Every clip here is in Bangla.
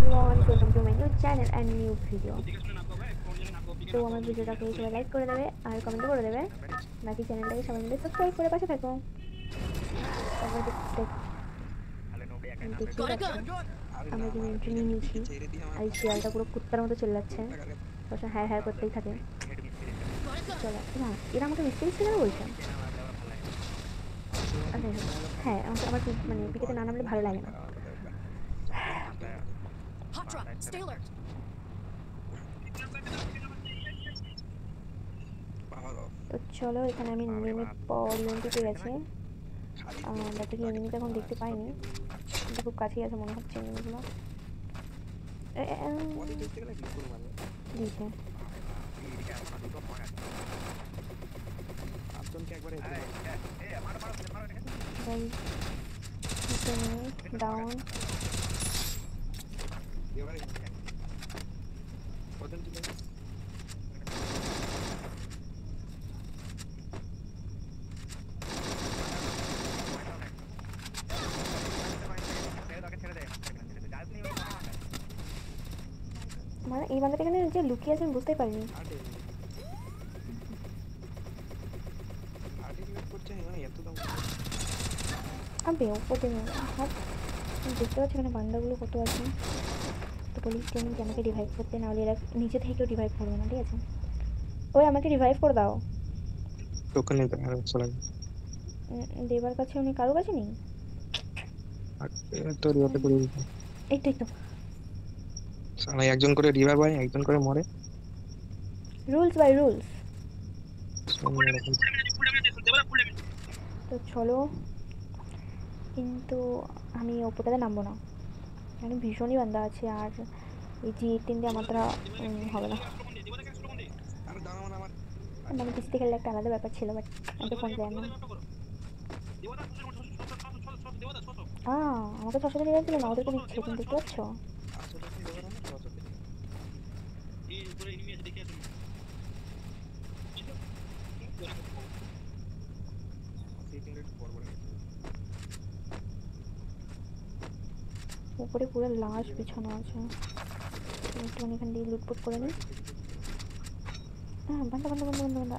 everyone, welcome to my new channel and new video. তো আমার ভিডিওটাকে সবাই লাইক করে দেবে আর কমেন্ট করে দেবে, বাকি চ্যানেলটাকে সবাই মিলে সাবস্ক্রাইব করে পাশে থাকো। তারপর দেখতেই পাচ্ছ আমরা কিন্তু এন্ট্রি নিয়ে নিয়েছি আর এই শিয়ালটা পুরো কুত্তার মতো চিল্লাচ্ছে, সবসময় হ্যাঁ হ্যাঁ করতেই থাকে। চলো না, এরা আমাকে মিস্ত্রি মিস্ত্রি কেন বলছে? আচ্ছা হ্যাঁ, আমাকে আমার মানে পিকেতে না নামলে ভালো লাগে না। তো চলো, এখানে আমি নেমে ইউনিটিতে গেছি। বাট কি এনিমিটা এখন দেখতে পাইনি, কিন্তু খুব কাছেই আছে মনে হচ্ছে এনিমিগুলো। দিয়েছে ডাউন। মানে এই বান্দাটা এখানে যে লুকিয়ে আছে আমি বুঝতেই পারিনি। আবে ওপরে দেখতে পাচ্ছি এখানে বান্দাগুলো কত আছে। তো বলি তুমি কি আমাকে রিভাইভ করতে, না হলে এরা নিচে থেকেও রিভাইভ করবে না, ঠিক আছে? ওই আমাকে রিভাইভ করে দাও। ওখানে দেবার কাছে উনি কারো কাছে নেই। তো রিভাইভ করে দিতে এই তো সারা একজন করে রিভাইভ হয়, একজন করে মরে। Rules by rules. তো চলো, কিন্তু আমি ওপরটাতে নামবো না, মানে ভীষণই বান্দা আছে আর এই জি 18 দিয়ে আমার দ্বারা হবে না। মানে পিসিতে খেললে একটা আলাদা ব্যাপার ছিল, বাট আমি তো ফোন প্লেয়ার না। আমাকে 600 দিয়ে দিয়েছিল না, ওদেরকে দিচ্ছে, তুমি দেখতে পাচ্ছ? উপরে পুরো লাশ বিছানো আছে, একটুখানি এখান দিয়ে লুটপুট করে নিই। হ্যাঁ, বান্দা বান্দা বান্দা বান্দা বান্দা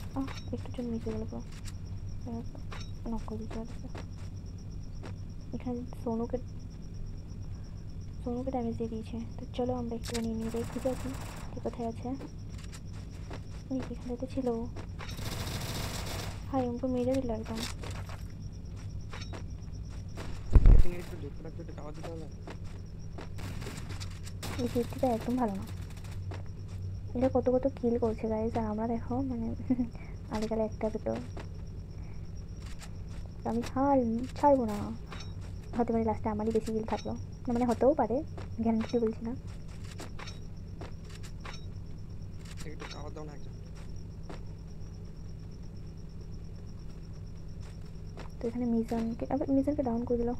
একটু জন্য মিশে গেল পুরো, নক করে দিতে পারছে। এখানে সোনুকে ড্যামেজ দিয়ে দিয়েছে। তো চলো আমরা একটুখানি নিয়ে যাই, খুঁজে আছি যে কোথায় আছে। এখানে তো ছিল, হাই আমাকে মেরে দিল একদম। এই সেফটিটা একদম ভালো না। এটা কত কত কিল করছে গাইজ, আর আমরা দেখো মানে আজকাল একটা দুটো। আমি ছাড়বো না, হতে পারে লাস্টে আমারই বেশি কিল থাকলো, মানে হতেও পারে, গ্যারান্টি বলছি না। তো এখানে মিজানকে ডাউন করে দিল।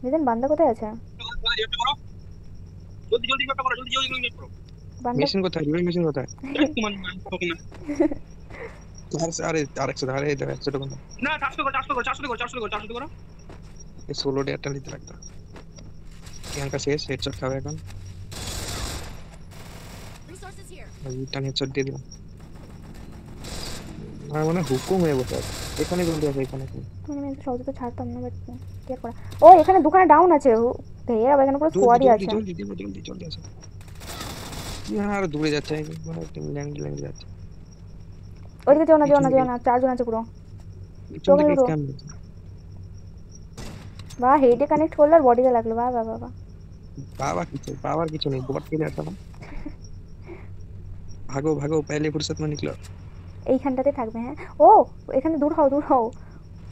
মিজান বান্দা কোথায় আছে? মেশিন কোথায়? রিভাইভ মেশিন কোথায়? আরে আরেকশো ধারে 100 টাকা না, 400 করো। এই 16 ডেটটা নিতে লাগতো। এখানকার শেষ হেডশট খাবে এখন। রিটার্ন হেডশট দিয়ে দিলাম। আমার মনে হুকুম হয়ে বসে আছে এখানে, জলদি আছে এখানে। মানে আমি সহজে তো ছাড়তাম না, বাট কি আর করা। ও এখানে দুখানে ডাউন আছে, ভেয়া এখানে পুরো স্কোয়াডই আছে। জলদি জলদি জলদি আসো। আর দূরে যাচ্ছে, মানে ল্যান্ড যাচ্ছে। ওইদিকে যেও না, 4 জন আছে পুরো। বাহ, হেডে কানেক্ট করলো আর বডিতে লাগলো, বাহ বাহ বাহ। বাবার কিছু নেই, বট খেলে আসলাম। ভাগো ভাগো, পहले फुर्सत में निकलो। এইখানটাতে থাকবে, হ্যাঁ। ও এখানে দূর হও,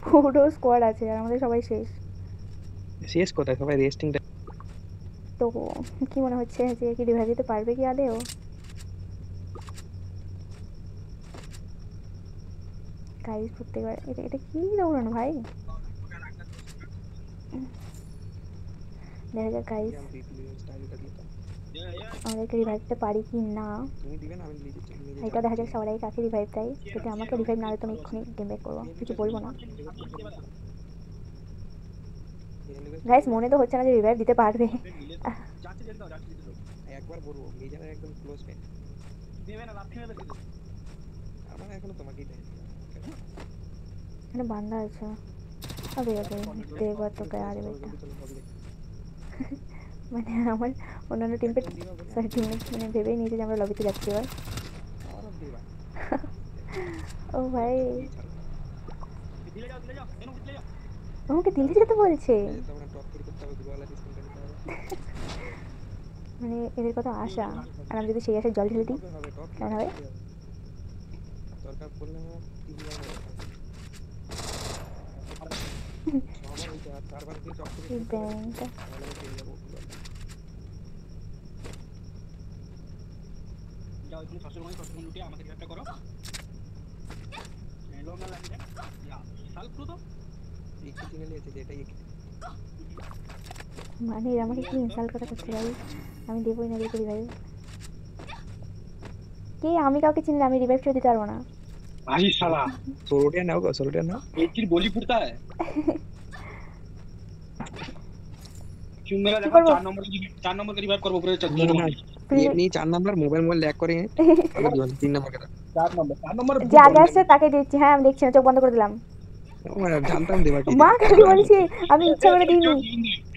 পুরো স্কোয়াড আছে আর আমাদের সবাই শেষ। শেষ কোথায়, সবাই রেস্টিং। তো কি মনে হচ্ছে যে কি রিভাইভ দিতে পারবে কি আদেও? গাইস প্রত্যেকবার এটা কি দৌড়ানো ভাই। দেখা যাক গাইস আমাদেরকে রিভাইভ দিতে পারি কি না, এটা দেখা যাক সবাই কাকে রিভাইভ দেয়। যদি আমাকে রিভাইভ না দেয় তো আমি এক্ষুনি গেম ব্যাক করবো, কিছু বলবো না। গাইস মনে তো হচ্ছে না যে রিভাইভ দিতে পারবে। যাচ্ছে যেতে দাও যাচ্ছে যেতে দাও একবার বলবো মিজানের একদম ক্লোজ ফ্রেন্ড দেবে না লাথি মেরে দিল আমার এখনো তোমাকেই দেয় এখানে বান্দা আছে। আবে দেবার তো কে আরে বেটা মানে আমার অন্যান্য টিমপেট সরি টিমমেট মানে ভেবেই নিয়েছে যে আমরা লবিতে যাচ্ছি এবার। ও ভাই আমাকে দিল্লি যেতে বলছে মানে এদের কথা আশা আর আমি যদি সেই আশায় জল ঢেলে দিই কেমন হবে? যাও তুমি সসল লুটে আমাকে রিভাইভটা করো লঙ্গা লাগি না ইয়া সাল পুরো তো একটু কিনে নিয়েছে যে এটাই মানে আমাকে কি ইনসাল্ট করা করছে ভাই আমি দেবই না দেখে রিভাইভ কে আমি কাউকে চিনলে আমি রিভাইভ ছেড়ে দিতে পারবো না भाई साला सोलोडिया नाउ एक की बोली फुटता है क्यों मेरा देखो 4 नंबर का रिवाइव करबो पूरे ये नहीं 4 नंबर मोबाइल लैग করে আবার 3 नंबर का 4 नंबर যে আগে আসছে তাকে দিচ্ছি। হ্যাঁ আমি দেখছি না চোখ বন্ধ করে দিলাম জানতাম দেবা কি মা খালি বলছি আমি ইচ্ছা করে দিইনি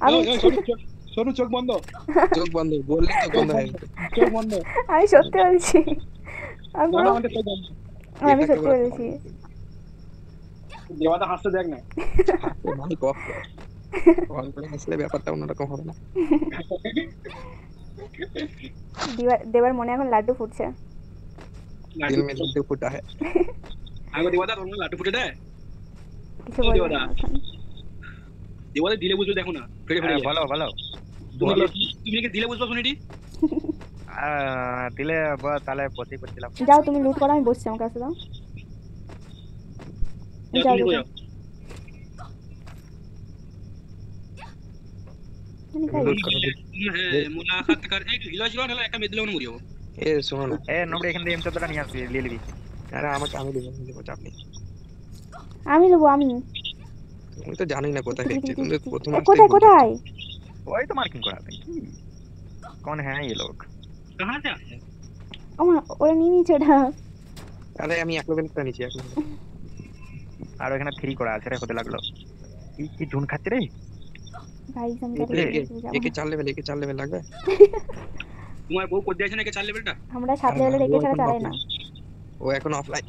আমি সরু চোখ বন্ধ বললে চোখ বন্ধ হয় চোখ বন্ধ আমি সত্যি বলছি আমি সত্যি বলছি দেবাদা হাসতে দেখ না ভাই কফ কল করে হাসলে ব্যাপারটা অন্যরকম হবে না দেবার মনে এখন লাড্ডু ফুটছে दिल में लाडू फूटा है आगो देवादा তোর লাড্ডু ফুটে দেয় কিছু বলবো না দেবাদা দিলে বুঝো দেখো না ফেড়ে ফেড়ে বলো তুমি কি দিলে বুঝবা শুনিটি দিলে তাহলে পথে করছিলাম যাও তুমি লুট করো আমি বসছি আমার কাছে দাও যাও मुलाकात कर एक इलाज लो ना একটা মেদলে মনে মরিও এ শোনো না এ নবড়ে এখান থেকে এম14টা নিয়ে আসবি লিয়ে লিবি আরে আমাকে আমি দেব চাপ নেই আমি নেব আমি তুমি তো জানোই না কোথায় দেখছি তুমি প্রথম কোথায় ওই তো মার্কিং করা আছে कौन है ये लोग कहां से आते हैं ওরা নিয়ে নিচে ওটা আরে আমি এক লেভেলটা নিচে এক লেভেল আর ওখানে ফ্রি করা আছে রে হতে লাগলো কি ঝুন খাচ্ছে রে গাইস আমি একে 4 লেভেল লাগবে তোমার বউ কোড দিয়েছে না একে 4 লেভেলটা আমরা 7 লেভেলের একে ছাড়া চালাই না ও এখন অফলাইন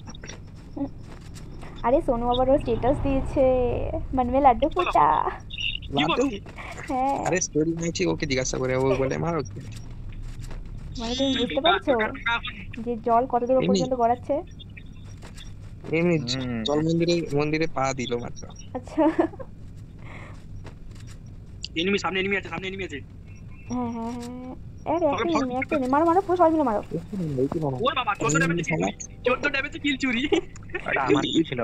আরে সোনু বাবার ও স্ট্যাটাস দিয়েছে मन में लड्डू फूटा লাড্ডু হ্যাঁ আরে স্টোরি নাইছে ওকে জিজ্ঞাসা করে ও বলে মারো মানে তুমি বুঝতে পারছো যে জল কত দূর পর্যন্ত গড়াচ্ছে এমনি জল মন্দিরে পা দিল মাত্র আচ্ছা এনিমি সামনে এনিমি আছে হ্যাঁ আরে একটা মারো পুরো সবাই মিলে মারো ওরে বাবা 14 ড্যামেজ কিল চুরি এটা আমার কি ছিল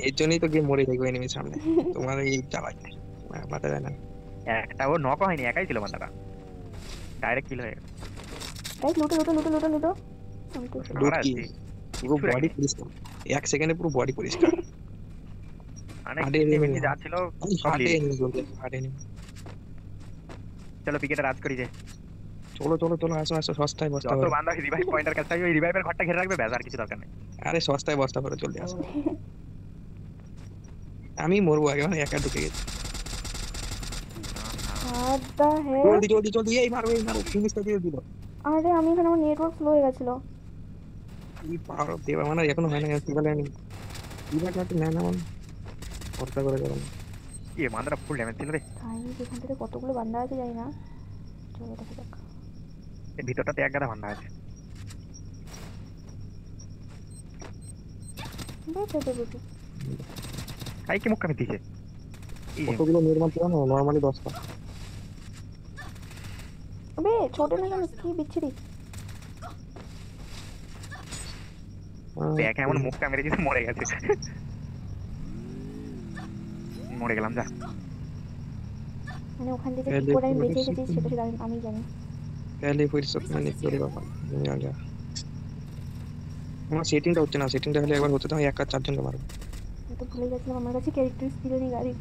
এর জন্যই তো গেম মরে গেল এনিমি সামনে তোমার এই চালাই মাথা যায় না একটা ও নক হয়নি একাই ছিল বান্দাটা ডাইরেক্ট কিল হয়ে গেল গাইস লুটো পুরো বডি পরিষ্কার 1 সেকেন্ডে পুরো বডি পরিষ্কার অনেক এনিমি যাচ্ছিল হাটে এনিমি চলো পিকেটে রাজ করি যে চলো আসো সস্তায় বস্তা তো বান্দা রিভাইভ পয়েন্টার কাছে ওই রিভাইভের ঘরটা ঘিরে রাখবে ব্যাস আর কিছু দরকার নেই আরে সস্তায় বস্তা করে চলে আসো আমি মরবো আগে মানে একা ঢুকে গেছি আদা হে জলদি এই মারো ফিনিশটা দিয়ে দিল আরে আমি এখানে আমার নেটওয়ার্ক স্লো হয়ে গেছিল এই পাওয়ার দেবা মানে এখনো হয় না সিভালে আমি সিভালে না মানে করতে করে গেলাম এই মাদারটা ফুল ড্যামেজ ছিল রে ভাই এখান থেকে কতগুলো বান্দা আছে জানি না চলো দেখা যাক এই ভিতরটাতে এক গাদা বান্দা আছে দেখো কাই কি মুখ দিছে কতগুলো নরমাল ছিল না নরমালি 10টা আবে ছোট না কি বিচ্ছিরি দেখ এমন মুখটা মেরে দিতে মরে গেছে মরে গেলাম যা মানে ওখান থেকে কি করে আমি বেঁচে গেছি সেটা আমি জানি पहले फिर सब मैंने करे बाबा आ गया আমার সেটিংটা হচ্ছে না সেটিংটা হলে একবার হতে তো এক আর চারজনকে মারব তো ভুলে গেছিলাম আমার কাছে ক্যারেক্টার ছিল নি গাড়ি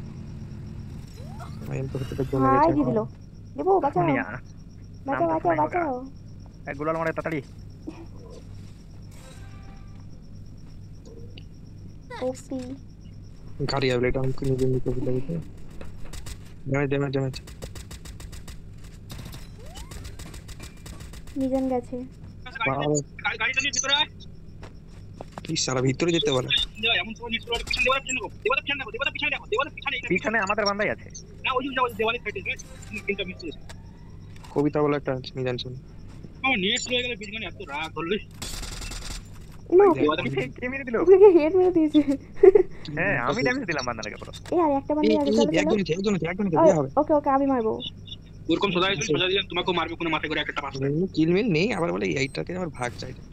ভাই এম তো হতে জমে হাই গেছে দিয়ে দিল দেবো বাঁচাও শুনিয়া বাঁচাও নাম তো বাঁচাও শোনাই মগা বাঁচাও গুলাল মারে তাড়াতাড়ি ওপি গাড়ি আইলে এটা আমি নিজে নিতে ভুলে গেছি ড্যামেজ মিজান গেছে গাড়িটা নিয়ে ভিতরে আয় কি সারা ভিতরে যেতে পারে এমন সময় নিশ্চয় পিছনে দেওয়ালের পিছনে দেখো দেওয়ালের পিছনে পিছনে আমাদের বান্দাই আছে না ওই দেওয়ালের সাইডে তিনটা মিস করেছে কবিতা বলে একটা মিজান শুন আমার নেট স্লো হয়ে গেল বিজমানে এত রাগ ধরলে নো কে মেরে দিল ওকে হেড মেরে দিয়েছে হ্যাঁ আমি ড্যামেজ দিলাম বান্দাটাকে পুরো এই আর একটা বান্দি আছে চলো চলো একজন বিয়ে হবে ওকে ওকে আমি মারবো ওরকম সোজা দিলাম তোমাকেও মারবে কোনো মাথায় করে একটা পাস কিল মিল নেই আবার বলে এইটাকে আমার ভাগ চাই না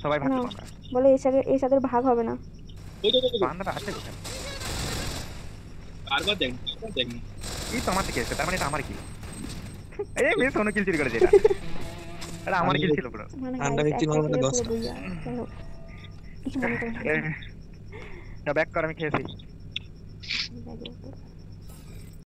সবাই ভাগ করব আমরা বলে এর সাথে ভাগ হবে না ওই তো বান্দাটা আছে কোথায় বারবার দেখ কি তো আমার থেকে এসেছে তার মানে এটা আমার কি এই মিস অন্য কিল চুরি করেছে এটা আমার কিল ছিল পুরো মানে আন্ডা guys, মিষ্টি একটা মারবো না ছেলে 10 পুরো বুইয়া। চলো কিছু মনে করো না। ব্যাক কর আমি খেয়েছি দেখো।